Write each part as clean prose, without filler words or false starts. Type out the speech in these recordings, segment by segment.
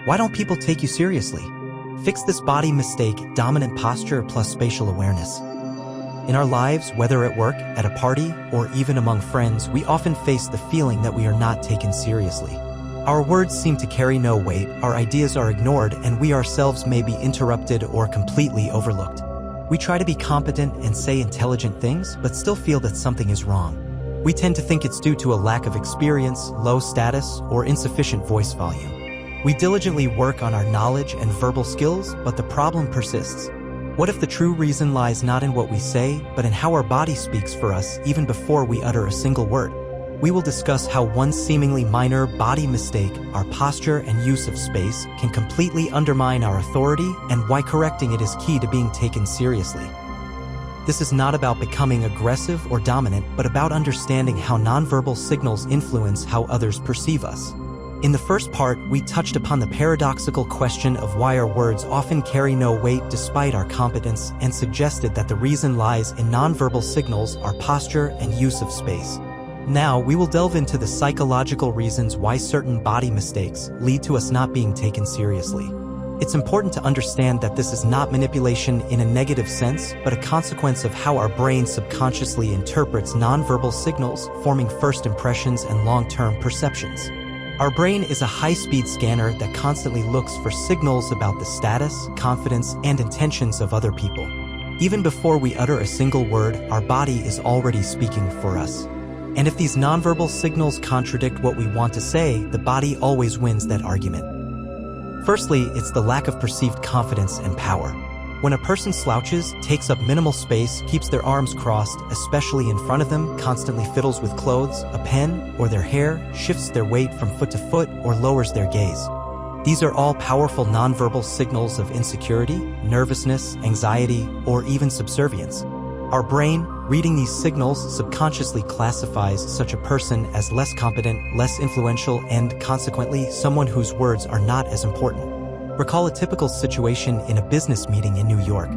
Why don't people take you seriously? Fix this body mistake: dominant posture plus spatial awareness. In our lives, whether at work, at a party, or even among friends, we often face the feeling that we are not taken seriously. Our words seem to carry no weight, our ideas are ignored, and we ourselves may be interrupted or completely overlooked. We try to be competent and say intelligent things, but still feel that something is wrong. We tend to think it's due to a lack of experience, low status, or insufficient voice volume. We diligently work on our knowledge and verbal skills, but the problem persists. What if the true reason lies not in what we say, but in how our body speaks for us even before we utter a single word? We will discuss how one seemingly minor body mistake, our posture and use of space, can completely undermine our authority and why correcting it is key to being taken seriously. This is not about becoming aggressive or dominant, but about understanding how nonverbal signals influence how others perceive us. In the first part, we touched upon the paradoxical question of why our words often carry no weight despite our competence, and suggested that the reason lies in nonverbal signals, our posture, and use of space. Now, we will delve into the psychological reasons why certain body mistakes lead to us not being taken seriously. It's important to understand that this is not manipulation in a negative sense, but a consequence of how our brain subconsciously interprets nonverbal signals, forming first impressions and long-term perceptions. Our brain is a high-speed scanner that constantly looks for signals about the status, confidence, and intentions of other people. Even before we utter a single word, our body is already speaking for us. And if these nonverbal signals contradict what we want to say, the body always wins that argument. Firstly, it's the lack of perceived confidence and power. When a person slouches, takes up minimal space, keeps their arms crossed, especially in front of them, constantly fiddles with clothes, a pen, or their hair, shifts their weight from foot to foot, or lowers their gaze. These are all powerful nonverbal signals of insecurity, nervousness, anxiety, or even subservience. Our brain, reading these signals, subconsciously classifies such a person as less competent, less influential, and, consequently, someone whose words are not as important. Recall a typical situation in a business meeting in New York.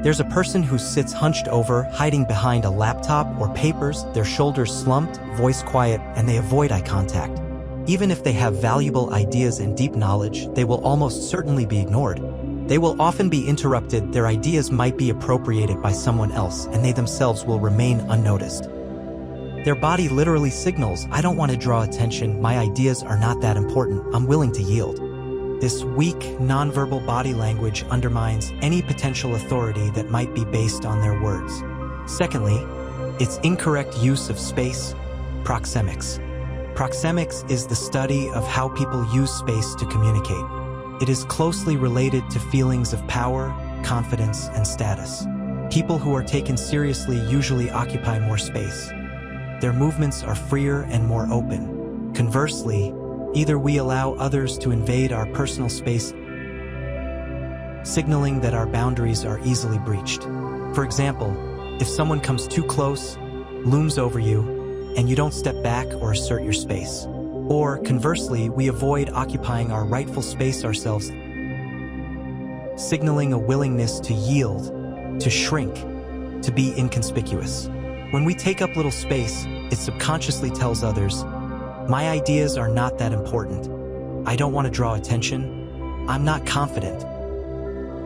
There's a person who sits hunched over, hiding behind a laptop or papers, their shoulders slumped, voice quiet, and they avoid eye contact. Even if they have valuable ideas and deep knowledge, they will almost certainly be ignored. They will often be interrupted, their ideas might be appropriated by someone else, and they themselves will remain unnoticed. Their body literally signals, "I don't want to draw attention, my ideas are not that important, I'm willing to yield." This weak, nonverbal body language undermines any potential authority that might be based on their words. Secondly, its incorrect use of space, proxemics. Proxemics is the study of how people use space to communicate. It is closely related to feelings of power, confidence, and status. People who are taken seriously usually occupy more space. Their movements are freer and more open. Conversely, either we allow others to invade our personal space, signaling that our boundaries are easily breached. For example, if someone comes too close, looms over you, and you don't step back or assert your space. Or, conversely, we avoid occupying our rightful space ourselves, signaling a willingness to yield, to shrink, to be inconspicuous. When we take up little space, it subconsciously tells others, "My ideas are not that important. I don't want to draw attention. I'm not confident."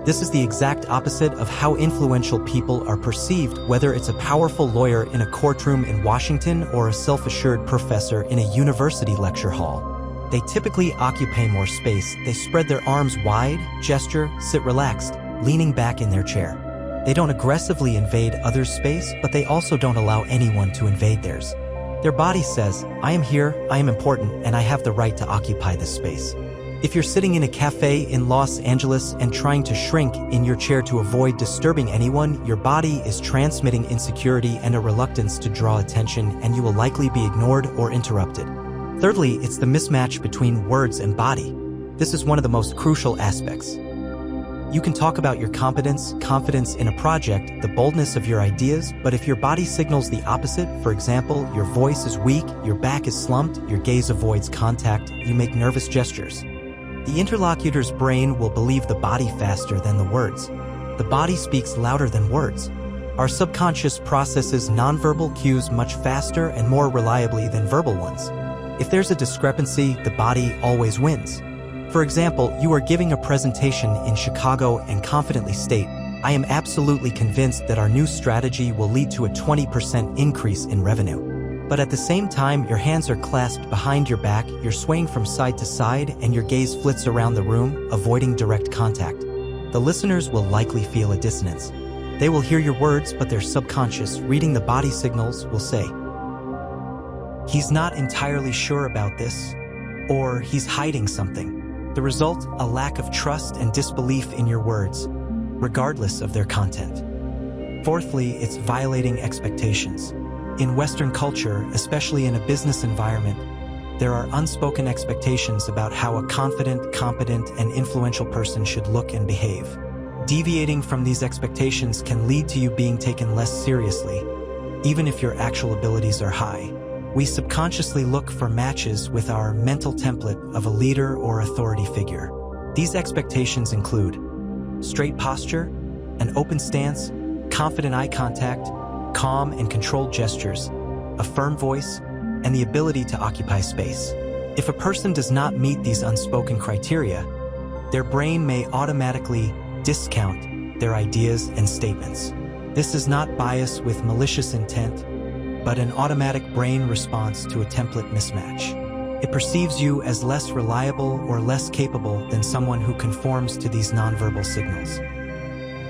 This is the exact opposite of how influential people are perceived, whether it's a powerful lawyer in a courtroom in Washington or a self-assured professor in a university lecture hall. They typically occupy more space, they spread their arms wide, gesture, sit relaxed, leaning back in their chair. They don't aggressively invade others' space, but they also don't allow anyone to invade theirs. Their body says, "I am here, I am important, and I have the right to occupy this space." If you're sitting in a cafe in Los Angeles and trying to shrink in your chair to avoid disturbing anyone, your body is transmitting insecurity and a reluctance to draw attention, and you will likely be ignored or interrupted. Thirdly, it's the mismatch between words and body. This is one of the most crucial aspects. You can talk about your confidence in a project, the boldness of your ideas, but if your body signals the opposite, for example, your voice is weak, your back is slumped, your gaze avoids contact, you make nervous gestures, the interlocutor's brain will believe the body faster than the words. The body speaks louder than words. Our subconscious processes nonverbal cues much faster and more reliably than verbal ones. If there's a discrepancy, the body always wins. For example, you are giving a presentation in Chicago and confidently state, "I am absolutely convinced that our new strategy will lead to a 20% increase in revenue." But at the same time, your hands are clasped behind your back, you're swaying from side to side, and your gaze flits around the room, avoiding direct contact. The listeners will likely feel a dissonance. They will hear your words, but their subconscious, reading the body signals, will say, "He's not entirely sure about this," or "He's hiding something." The result, a lack of trust and disbelief in your words, regardless of their content. Fourthly, it's violating expectations. In Western culture, especially in a business environment, there are unspoken expectations about how a confident, competent, and influential person should look and behave. Deviating from these expectations can lead to you being taken less seriously, even if your actual abilities are high. We subconsciously look for matches with our mental template of a leader or authority figure. These expectations include straight posture, an open stance, confident eye contact, calm and controlled gestures, a firm voice, and the ability to occupy space. If a person does not meet these unspoken criteria, their brain may automatically discount their ideas and statements. This is not bias with malicious intent, but an automatic brain response to a template mismatch. It perceives you as less reliable or less capable than someone who conforms to these nonverbal signals.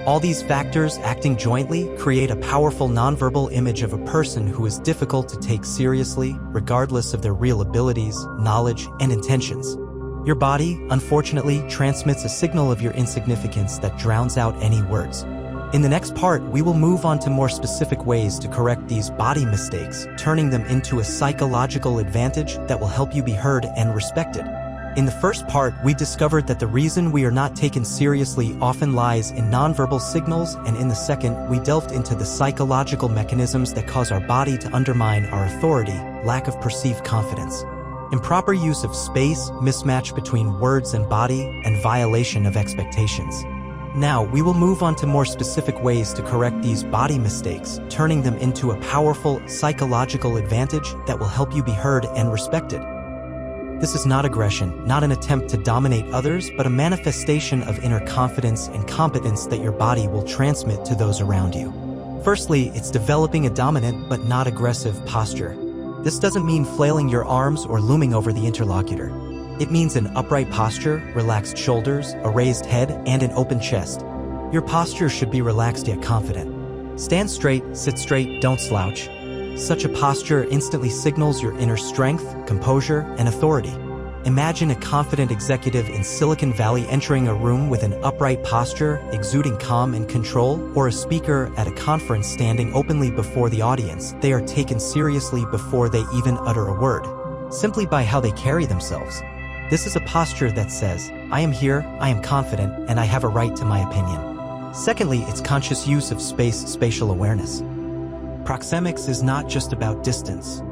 All these factors acting jointly create a powerful nonverbal image of a person who is difficult to take seriously, regardless of their real abilities, knowledge, and intentions. Your body, unfortunately, transmits a signal of your insignificance that drowns out any words. In the next part, we will move on to more specific ways to correct these body mistakes, turning them into a psychological advantage that will help you be heard and respected. In the first part, we discovered that the reason we are not taken seriously often lies in nonverbal signals, and in the second, we delved into the psychological mechanisms that cause our body to undermine our authority, lack of perceived confidence, improper use of space, mismatch between words and body, and violation of expectations. Now, we will move on to more specific ways to correct these body mistakes, turning them into a powerful psychological advantage that will help you be heard and respected. This is not aggression, not an attempt to dominate others, but a manifestation of inner confidence and competence that your body will transmit to those around you. Firstly, it's developing a dominant but not aggressive posture. This doesn't mean flailing your arms or looming over the interlocutor. It means an upright posture, relaxed shoulders, a raised head, and an open chest. Your posture should be relaxed yet confident. Stand straight, sit straight, don't slouch. Such a posture instantly signals your inner strength, composure, and authority. Imagine a confident executive in Silicon Valley entering a room with an upright posture, exuding calm and control, or a speaker at a conference standing openly before the audience. They are taken seriously before they even utter a word, simply by how they carry themselves. This is a posture that says, "I am here, I am confident, and I have a right to my opinion." Secondly, it's conscious use of spatial awareness. Proxemics is not just about distance.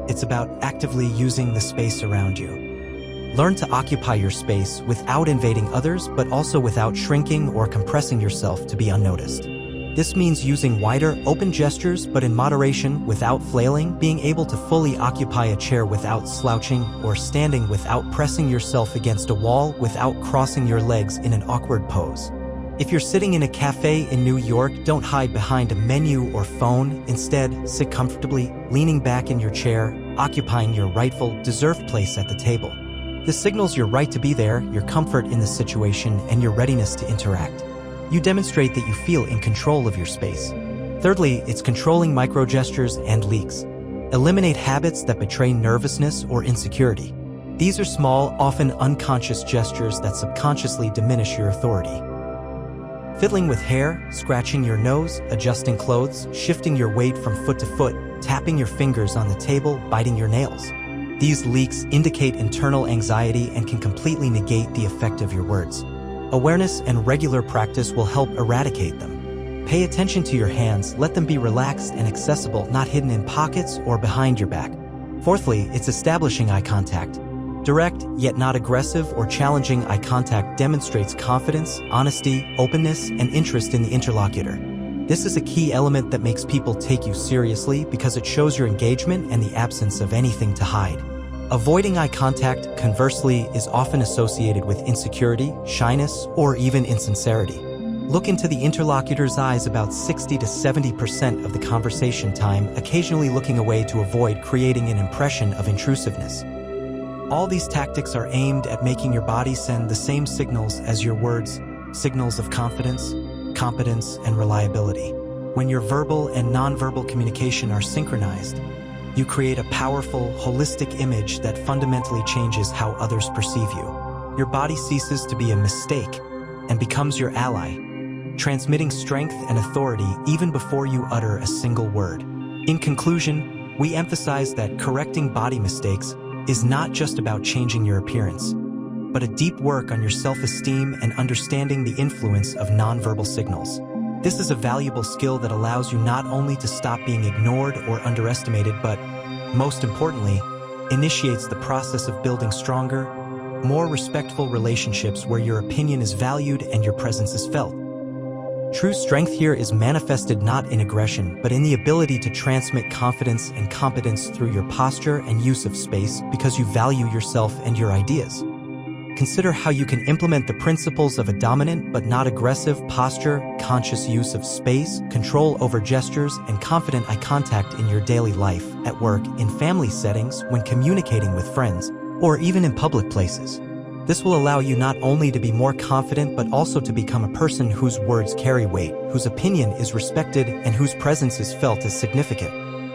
It's about actively using the space around you. Learn to occupy your space without invading others, but also without shrinking or compressing yourself to be unnoticed. This means using wider, open gestures, but in moderation, without flailing, being able to fully occupy a chair without slouching, or standing without pressing yourself against a wall, without crossing your legs in an awkward pose. If you're sitting in a cafe in New York, don't hide behind a menu or phone. Instead, sit comfortably, leaning back in your chair, occupying your rightful, deserved place at the table. This signals your right to be there, your comfort in the situation, and your readiness to interact. You demonstrate that you feel in control of your space. Thirdly, it's controlling microgestures and leaks. Eliminate habits that betray nervousness or insecurity. These are small, often unconscious gestures that subconsciously diminish your authority. Fiddling with hair, scratching your nose, adjusting clothes, shifting your weight from foot to foot, tapping your fingers on the table, biting your nails. These leaks indicate internal anxiety and can completely negate the effect of your words. Awareness and regular practice will help eradicate them. Pay attention to your hands, let them be relaxed and accessible, not hidden in pockets or behind your back. Fourthly, it's establishing eye contact. Direct, yet not aggressive or challenging eye contact demonstrates confidence, honesty, openness, and interest in the interlocutor. This is a key element that makes people take you seriously because it shows your engagement and the absence of anything to hide. Avoiding eye contact, conversely, is often associated with insecurity, shyness, or even insincerity. Look into the interlocutor's eyes about 60 to 70% of the conversation time, occasionally looking away to avoid creating an impression of intrusiveness. All these tactics are aimed at making your body send the same signals as your words, signals of confidence, competence, and reliability. When your verbal and nonverbal communication are synchronized, you create a powerful, holistic image that fundamentally changes how others perceive you. Your body ceases to be a mistake and becomes your ally, transmitting strength and authority even before you utter a single word. In conclusion, we emphasize that correcting body mistakes is not just about changing your appearance, but a deep work on your self-esteem and understanding the influence of nonverbal signals. This is a valuable skill that allows you not only to stop being ignored or underestimated, but, most importantly, initiates the process of building stronger, more respectful relationships where your opinion is valued and your presence is felt. True strength here is manifested not in aggression, but in the ability to transmit confidence and competence through your posture and use of space because you value yourself and your ideas. Consider how you can implement the principles of a dominant but not aggressive posture, conscious use of space, control over gestures, and confident eye contact in your daily life, at work, in family settings, when communicating with friends, or even in public places. This will allow you not only to be more confident but also to become a person whose words carry weight, whose opinion is respected, and whose presence is felt as significant.